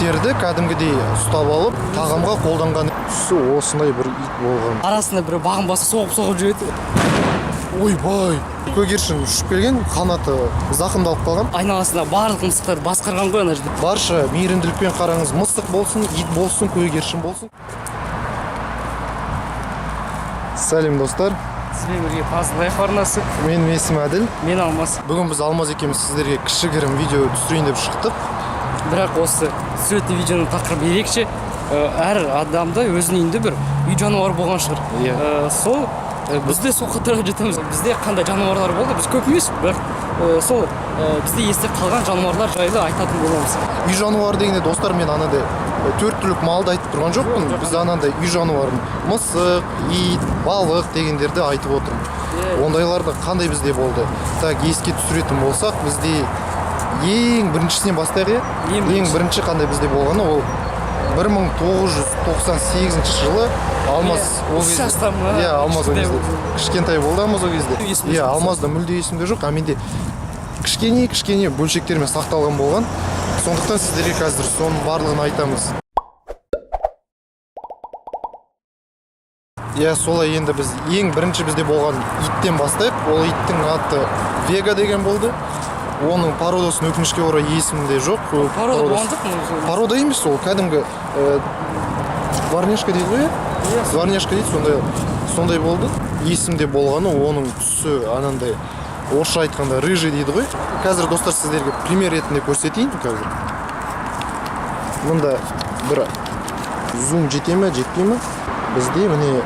иттерді кәдімгідей ұстап алып тағамға қолданған. Осындай бір ит болған. Арасында бір бағынбасы соғып жүреді. Ойбай, көгершін ұшып келген, қанаты зақымдалып қалған. Айналасында барлық мысықтар басқарған ғой ана жерде. Барша мейірімділікпен қараңыз, мысық болсын, ит болсын, көгершін болсын. Сәлем достар. Сізбен бірге Puzzle Life арнасы. Менің есімім Әділ. Мен Алмас. Бүгін біз Алмаз екеуміз сіздерге кішігірім видео түсірейін деп шықтық. Бірақ осы түсіретін видеоның тақырыбы ерекше. Әр адамда өзінің үйінде бір үй жануары болған шығар. Сол бізде сол қатарға жетеміз. Бізде қандай жануарлар болды? Біз көп емес, бірақ сол бізде есте қалған жануарлар жайлы айтатын боламыз. Үй жануары дегенде достар, мен анандай 4 түрлік малды айтып тұрған жоқпын. Біз анандай үй жануарын, мысық, ит, балық дегендерді айтып отырмын. Ондайларды қандай бізде болды? Так, еске түсіретін болсақ, бізде ең біріншісінен бастайық. Ең бірінші қандай бізде болғаны, ол 1998 жылы Алмаз ол кезде. Алмаз ол кезде кішкентай болды, Алмаз ол кезде. Алмазда мүлде есімде жоқ, а менде кішкене бөлшектермен сақталған болған. Сондықтан сіздерге қазір соның барлығын айтамыз. Солай енді біз ең бірінші бізде болған иттен бастайық. Ол иттің аты Вега деген болды. Оның пародосын өкінішке орай есімде жоқ. Парода болған жоқ му? Парода емес, ол кәдімгі дворняжка дейді ғой. Дворняжка дейді, сондай болды. Есімде болғаны, оның түсі анандай орысша айтқанда рыжий дейді ғой. Қазір достар сіздерге пример ретінде көрсетейін. Қазір мында бір зум жете ме, жетпей ме? Бізде міне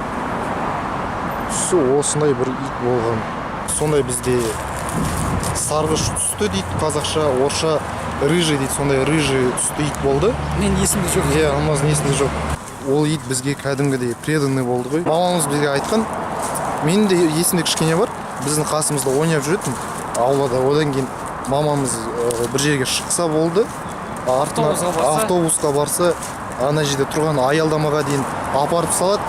түсі осындай бір ит болған. Сондай бізде сарғыш түсті дейді қазақша, орысша рыжий дейді. Сондай рыжий түсті ит болды. Мен есімде жоқ. Алмаздың есімде жоқ. Ол ит бізге кәдімгідей преданный болды ғой. Мамамыз бізге айтқан. Менің де есімде кішкене бар. Біздің қасымызда ойнап жүретін аулада. Одан кейін мамамыз бір жерге шықса болды. Автобусқа барса, ана жерде тұрған аялдамаға дейін апарып салады.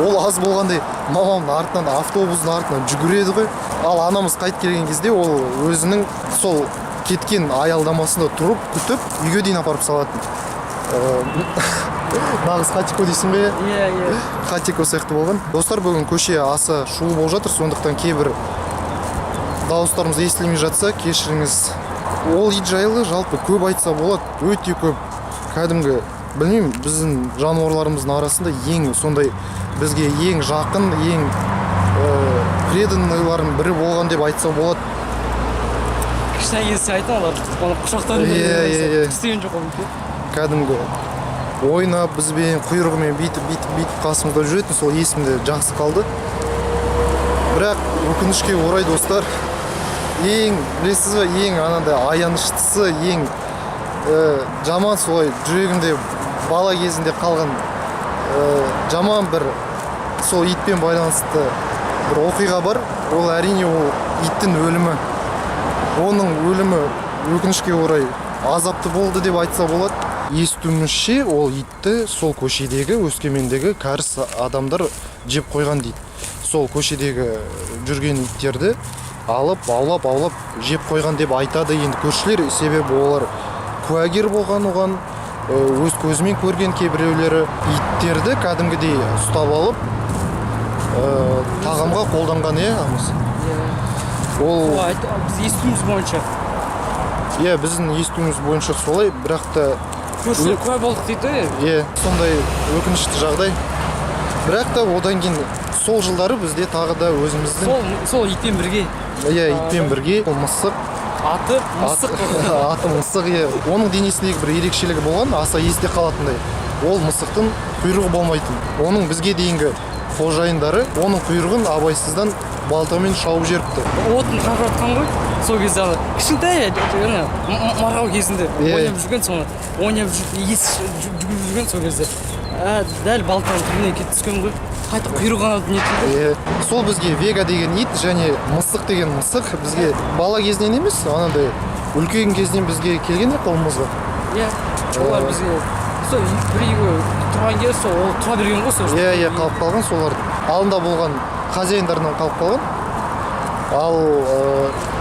Ол аз болғандай мамамның артынан, автобустың артынан жүгіреді ғой. Ал анамыз қайтып келген кезде ол өзінің сол кеткен аялдамасында тұрып, күтіп, үйге дейін апарып салатын. Нағыз Хатико дейсің бе? Хатико сияқты болған. Достар, бүгін көше аса шулы болып жатыр, сондықтан кейбір дауыстарымыз естілмей жатса, кешіріңіз. Ол ит жайлы жалпы көп айтса болады, өте көп. Кәдімгі, білмеймін, біздің жануарларымыздың арасында ең сондай бізге ең жақын, ең преданныйлардың бірі болған деп айтса болады. Кішкене кезде айтам, олар құшақтарын істеген жоқ ол. Кәдімгі ойнап, бізбен құйрығымен бүйтіп қасымызда жүретін, сол есімде жақсы қалды. Бірақ өкінішке орай достар, білесіз бе, ең анандай аяныштысы, ең жаман солай жүрегімде бала кезінде қалған жаман бір сол итпен байланысты бір оқиға бар. Ол әрине ол иттің өлімі. Оның өлімі өкінішке орай азапты болды деп айтса болады. Естуімізше ол итті сол көшедегі, Өскемендегі кәріс адамдар жеп қойған дейді. Сол көшедегі жүрген иттерді алып, аулап жеп қойған деп айтады енді көршілер. Себебі олар куәгер болған, оған өз көзімен көрген кейбіреулері иттерді кәдімгідей ұстап алып тағамға қолданған. Ол біз естуіміз бойынша. Біздің естуіміз бойынша солай, бірақ та көршілер куә болдық дейді. Сондай өкінішті жағдай. Бірақ та одан кейін сол жылдары бізде тағы да өзіміздің сол итпен бірге. Итпен бірге мысық. Аты мысық. Аты мысық. Оның денесіндегі бір ерекшелігі болған, аса есте қалатындай. Ол мысықтың құйрығы болмайтын. Оның бізге дейінгі қожайындары оның құйрығын абайсыздан балтамен шауып жеріпті. Отын жағып жатқан ғой. Сол кезде кішкентай марғау кезінде ойнап жүрген, соны ойнап жүгіріп жүрген сол кезде. Дәл балтаның түбіне кетіп түскен ғой. Қайтып құйрығына дүниетілді. Сол бізге Вега деген ит және мысық деген мысық бізге бала кезінен емес, анандай үлкен кезінен бізге келген қолымызға. Олар бізге сол бір үйге тұрған кезде сол ол тұра берген ғой сол. Қалып қалған солардың. Алдында болған хозяиндарынан қалып қалған. Ал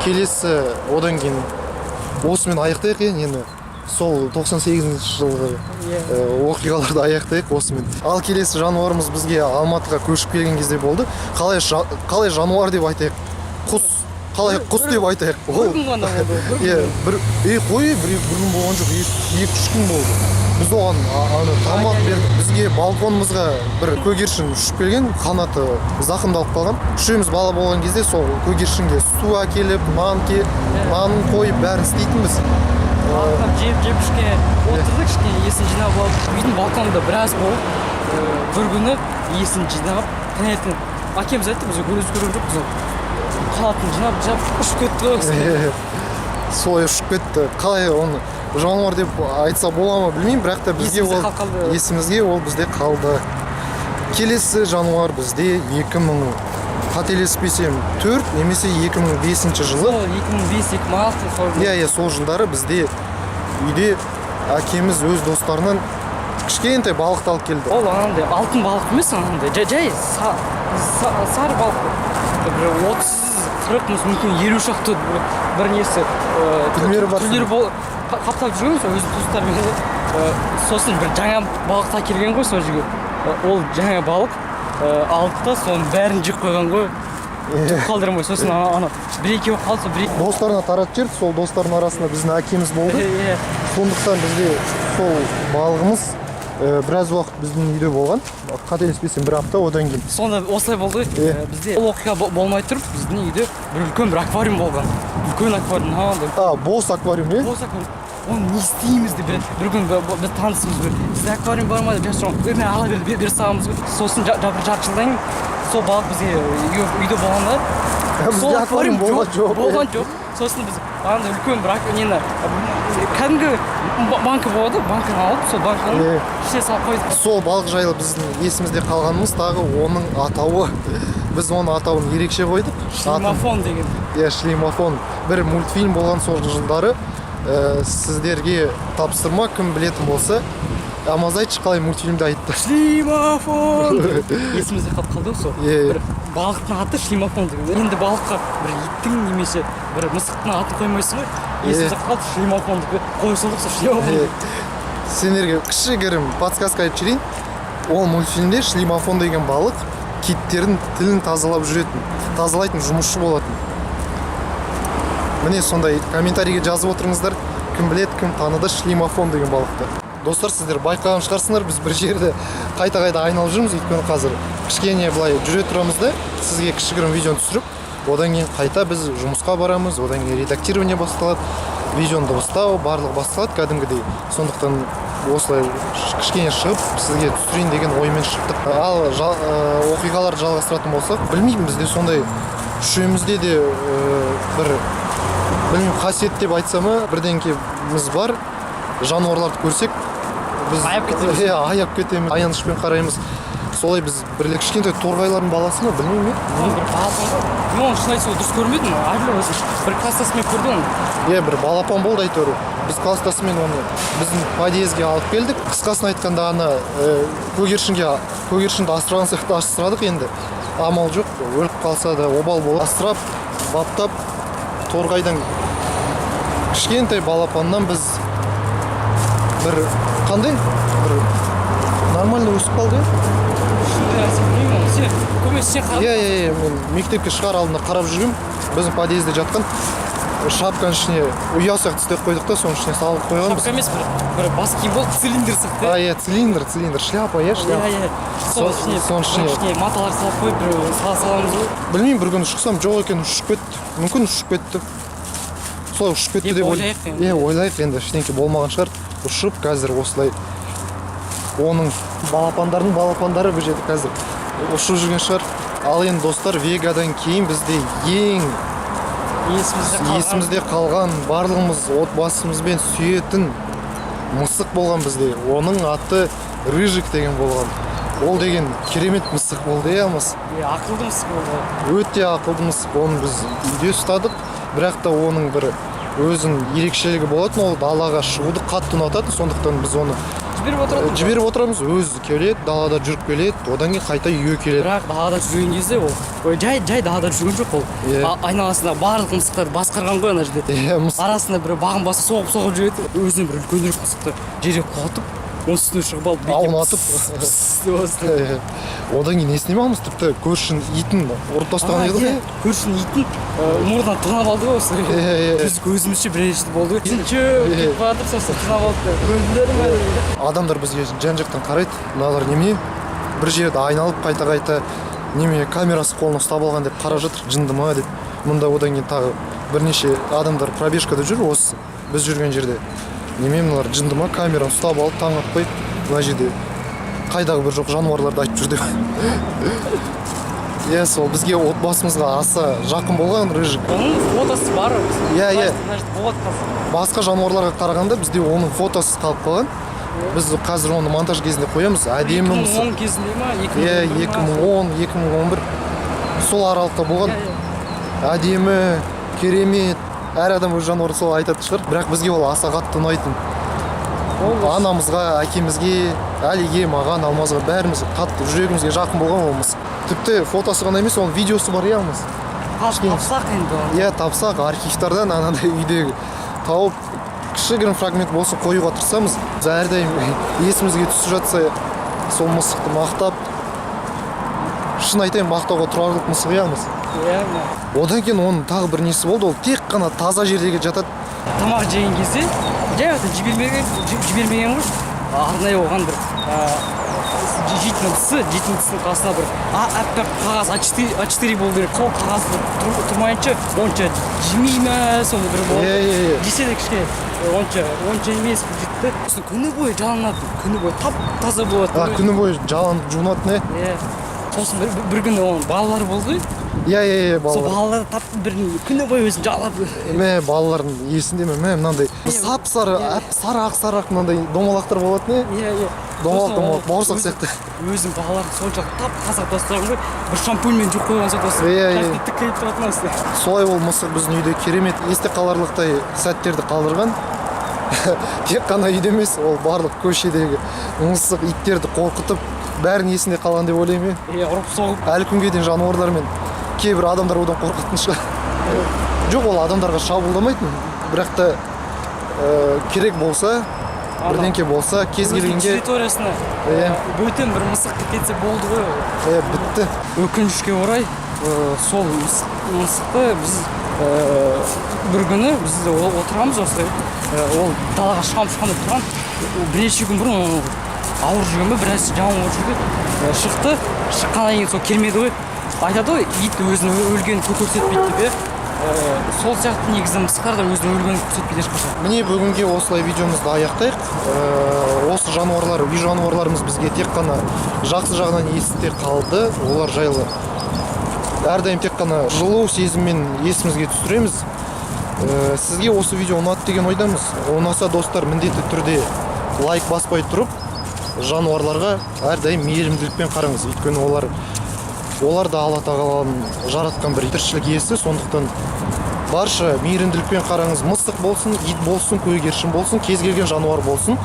келесі одан кейін осымен аяқтайық енді. сол 98 жылғы оқиғаларды аяқтайық осымен. Ал келесі жануарымыз бізге Алматыға көшіп келген кезде болды. Қалай жануар деп айтайық? Құс. Қалай құс деп айтайық? Бір күн ғана болды. Бір күн болған жоқ, 2-3 күн болды. Біз оған тамақ бердік. Бізге балконымызға бір көгершін ұшып келген, қанаты зақымдалып қалған. Үшеуміз бала болған кезде сол көгершінге су әкеліп, нанын қойып бәрін істейтінбіз. Жеп ішке отырдық, ішке есін жинап алып, үйдің балконында біраз болып, бір күні есін жинап, таңертең әкеміз айтты, біз көз көрген жоқпыз. Қанатын жинап ұшып кетті. Солай ұшып кетті. Қалай оны жануар деп айтса бола ма білмеймін, бірақ та бізге ол есімізге ол бізде қалды. Келесі жануар бізде 2000 қателеспесем 4 немесе 2005 жылы. 2005-2006 сол жылдары бізде үйде әкеміз өз достарынан кішкентай балықты алып келді. Ол анандай алтын балық емес, анандай жай сары балық. Бір 30-40 мүмкін 50 шақты бір несі түрлері қаптап жүрген сол өз туыстарымен. Сосын бір жаңа балықты әкелген ғой сол жерге. Ол жаңа балық алды да соның бәрін жеп қойған ғой. Түк қалдырмай. Сосын ана бір-екеуі қалса бір-екі достарына таратып жіберді. Сол достардың арасында біздің әкеміз болды. Сондықтан бізде сол балығымыз біраз уақыт біздің үйде болған. Қателеспесем бір апта, одан кейін. Сонда осылай болды. Бізде ол оқиға болмай тұрып, біздің үйде бір үлкен бір аквариум болған. Үлкен аквариум. Бос аквариум, Бос аквариум. Оны не істейміз деп бір күн біз танысымыз бір. Сізде аквариум бар ма деп жасырған. Мен ала бер сағымыз. Сосын жарты жылдан сол балық бізге үйде болғанда. Бізде аквариум болған жоқ. Сосын біз анда үлкен бір нені кәдімгі банка болады, банканы алып, сол банканы ішіне салып қойдық. Сол балық жайлы біздің есімізде қалғанымыз тағы оның атауы. Біз оның атауын ерекше қойдық. Шлимофон деген. Шлимофон. Бір мультфильм болған сол жылдары. Сіздерге тапсырма, кім білетін болса, Амазайтшы қалай мультфильмді айтты. Шлимофон! Есімізде қалды сол. Бір балықтың аты Шлимофон деген. Енді балыққа бір иттің немесе бір мысықтың атын қоймайсың ғой. Есімізде қалды Шлимофон деп қоя салдық сол Шлимофон. Сендерге кішігірім подсказка айтып жіберейін. Ол мультфильмде Шлимофон деген балық киттердің тілін тазалайтын жұмысшы болатын. Міне сондай комментарийге жазып отырыңыздар. Кім білет, кім таныды Шлимофон деген балықты. Достар, сіздер байқаған шығарсыңдар, біз бір жерде қайта-қайта айналып жүрміз. Өйткені қазір кішкене былай жүре тұрамыз да, сізге кішігірім видеоны түсіріп, одан кейін қайта біз жұмысқа барамыз, одан кейін редактирование басталады, видеоны дыбыстау, барлығы басталады кәдімгідей. Сондықтан осылай кішкене шығып, сізге түсірейін деген оймен шықтық. Ал оқиғаларды жалғастыратын болсақ, білмеймін, бізде сондай үшеумізде де бір қасиет деп айтсам ма, бірдеңкеміз бар. Жануарларды көрсек, біз аяп кетеміз, аянышпен қараймыз. Солай біз бірлік кішкентай торғайлардың баласы ма, білмеймін мен. Бір балапан ғой. Мен оны шын айтса дұрыс көрмедім, әлі осы бір кластасымен көрді оны. Бір балапан болды әйтеуір. Біз кластасымен оны біздің подъездге алып келдік. Қысқасын айтқанда ана көгершінді асыраған сияқты асырадық енді. Амал жоқ, өліп қалса да обал болып асырап, баптап, торғайдан кішкентай балапаннан біз бір қандай? Бір нормально өсіп қалды. Сен көмесіне қарап? Мен мектепке шығар алдында қарап жүргем. Біздің подъезде жатқан шапканың ішіне ұя сияқты істеп қойдық та, соның ішіне салып қойғанбыз. Шапка емес, бір бас киім болды, цилиндр сияқты. Цилиндр, шляпа, шляпа. Соның ішіне маталар салып қойып, саламыз ғой. Білмеймін, бір күні шықсам, жоқ екен, ұшып кетті. Мүмкін ұшып кетті. Солай ұшып кетті деп ойлайық енді, ештеңке болмаған шығар. Ұшып, қазір осылай оның балапандары бұл жерде қазір ұшып жүрген шығар. Ал енді достар, Вегадан кейін бізде ең есімізде қалған, барлығымыз отбасымызбен сүйетін мысық болған бізде. Оның аты Рыжик деген болған. Ол деген керемет мысық болды, ақылды мысық болды. Өте ақылды мысық. Оны біз үйде ұстадық, бірақ та оның бір өзінің ерекшелігі болатын, ол далаға шығуды қатты ұнатады, сондықтан біз оны жіберіп отырамыз. Өзі келеді, далада жүріп келеді, одан кейін қайта үйге келеді. Бірақ далада жүрген кезде ол жай далада жүрген жоқ, ол айналасында барлық мысықтарды басқарған ғой ана жерде. Арасында бір бағын баса соғып жүреді, өзінен бір үлкенірек мысықты жерге құлатып, оның үстіне шығып алып аунатып. Одан кейін несіне алмыз, тіпті көршінің итін ұрып тастаған еді ғой. Көршінің итін мұрнынан тырнап алды ғой осы. Біз көзімізше бір рет болды ғой. Үшінші кетіп баратыр, сосын тырнап алды. Көрдіңдер ме? Адамдар бізге жан-жақтан қарайды, мыналар неме бір жерде айналып қайта неме камерасы қолына ұстап алған деп қарап жатыр, жынды ма деп. Мұнда одан кейін тағы бірнеше адамдар пробежкада жүр, осы біз жүрген жерде. Неме мыналар жынды ма, камераны ұстап алып таң атпай мына жерде қайдағы бір жоқ жануарларды айтып жүр деп. Сол бізге отбасымызға аса жақын болған рыжик. Оның фотосы бар. Басқа жануарларға қарағанда бізде оның фотосы қалып қалған. Біз қазір оны монтаж кезінде қоямыз. Әдемі мысық. 2010 кезінде ма? 2010, 2011 сол аралықта болған. Әдемі, керемет. Әр адам өз жануары сол айтатын шығар. Бірақ бізге ол аса қатты ұнайтын. Анамызға, әкемізге, Әлиге, маған, Алмазға бәріміз қатты жүрегімізге жақын болған ол мысық. Тіпті фотосы ғана емес, оның видеосы бар алмыз. Тапсақ енді оны. Тапсақ архивтардан анандай үйдегі тауып кішігірім фрагмент болсын қоюға тырысамыз. Әрдайым есімізге түсіп жатса сол мысықты мақтап, шын айтайын, мақтауға тұрарлық мысық алмыз. Одан кейін оның тағы бір несі болды, ол тек қана таза жердегі жатады. Тамақ жеген кезде жай жібермеген ғой. Арнайы оған бір жейтін тісінің қасына бір әппақ қағаз А4 болу керек. Сол қағазды тұрмайынша онша жемей ме, соны бір болды. Жесе де кішкене онша емес жетті. Күні бойы жаланады, күні бойы тап-таза болады. Күні бойы жаланып жуынатын, Сосын бір күні оның балалары болды. Балалар. Сол балалары тапты бір күні бойы өзін жалап. Балалардың есінде мынандай сап-сары, ақ-сары мынандай домалақтар болатын, домалақ, бауырсақ сияқты. Өзің балаларын соншалық тап-таза ұстаған ғой, бір шампуньмен жуып қойған сияқты. Қайта тікірейіп тұратын асты. Солай ол мысық біздің үйде керемет есте қаларлықтай сәттерді қалдырған. Тек қана үйде емес, ол барлық көшедегі мысық иттерді қорқытып, бәрін есінде қалған деп ойлаймын. Ұрып соғып. Әлі күнге дейін жануарлар мен кейбір адамдар одан қорқытын шығар. Жоқ, ол адамдарға шабуылдамайтын, бірақ та керек болса, бірдеңке болса, кез келгенге территориясына бөтен бір мысық кетсе болды ғой. Бітті. Өкінішке орай, сол мысықты біз бір күні біз отырамыз осылай. Ол далаға шығамыз тұрған. Бірнеше күн бұрын ауыр жүрген бе, біраз жауын ауыр жүрген. Шыққаннан кейін сол келмеді ғой. Айтады ғой, ит өзінің өлгенін көрсетпейді деп. Сол сияқты негізі мысықтар да өзінің өлгенін көрсетпейді ешқашан. Міне бүгінге осылай видеомызды аяқтайық. Осы жануарлар, үй жануарларымыз бізге тек қана жақсы жағынан есте қалды. Олар жайлы әрдайым тек қана жылу сезіммен есімізге түсіреміз. Сізге осы видео ұнады деген ойдамыз. Ұнаса достар, міндетті түрде лайк баспай тұрып, жануарларға әрдайым мейірімділікпен қараңыз. Өйткені олар да Алла тағаланың жаратқан бір тіршілік иесі, сондықтан барша мейірімділікпен қараңыз. Мысық болсын, ит болсын, көгершін болсын, кез келген жануар болсын,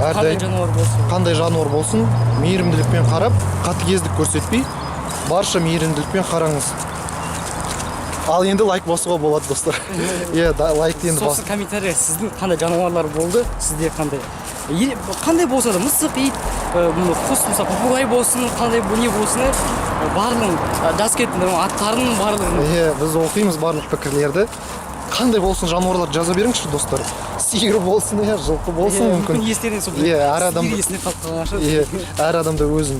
қандай жануар болсын, мейірімділікпен қарап, қатыгездік көрсетпей, барша мейірімділікпен қараңыз. Ал енді лайк басуға болады достар. Лайкты енді бас. Сосын комментария сіздің қандай жануарлар болды, сізде қандай болса да, мысық, ит, құс, попугай болсын, қандай не болсын, барлығын жазып кетіңдер, аттарын барлығын. Біз оқимыз барлық пікірлерді. Қандай болсын жануарлар жаза беріңізші достар. Сиыр болсын, жылқы болсын, мүмкін. Әр адамда өзін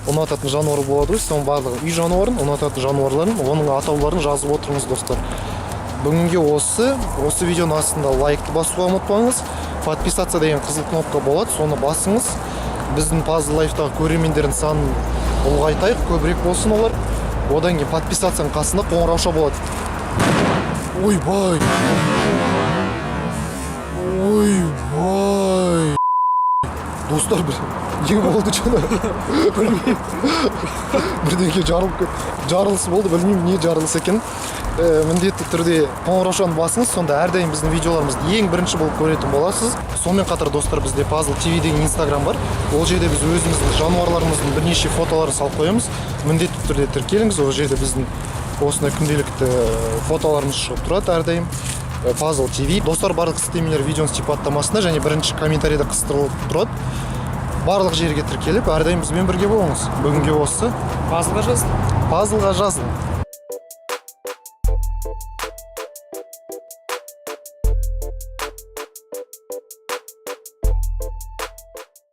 ұнататын жануар болады ғой, соның барлығы үй жануарын, ұнататын жануарларын, оның атауларын жазып отырыңыз достар. Бүгінге осы видеоның астында лайкты басуға ұмытпаңыз. Подписаться деген қызыл кнопка болады, соны басыңыз. Біздің Puzzle Life-тағы көрермендердің санын ұлғайтайық, көбірек болсын олар. Одан кейін подписацияның қасында қоңырауша болады. Ойбай! достар не болды жана білмеймін бірдеңке жарылыс болды, білмеймін не жарылыс екен. Міндетті түрде қоңыраушаны басыңыз, сонда әрдайым біздің видеоларымызды ең бірінші болып көретін боласыз. Сонымен қатар достар, бізде Puzzle TV деген инстаграм бар. Ол жерде біз өзіміздің жануарларымыздың бірнеше фотоларын салып қоямыз. Міндетті түрде тіркеліңіз, ол жерде біздің осындай күнделікті фотоларымыз шығып тұрады әрдайым. Puzzle TV. Достар, барлық сілтемелер видеоның сипаттамасында және бірінші комментарийде қыстырылып тұрады. Барлық жерге тіркеліп, әрдайым бізбен бірге болыңыз. Бүгінге осы. Puzzle-ға жаздым. Puzzle-ға жаздым.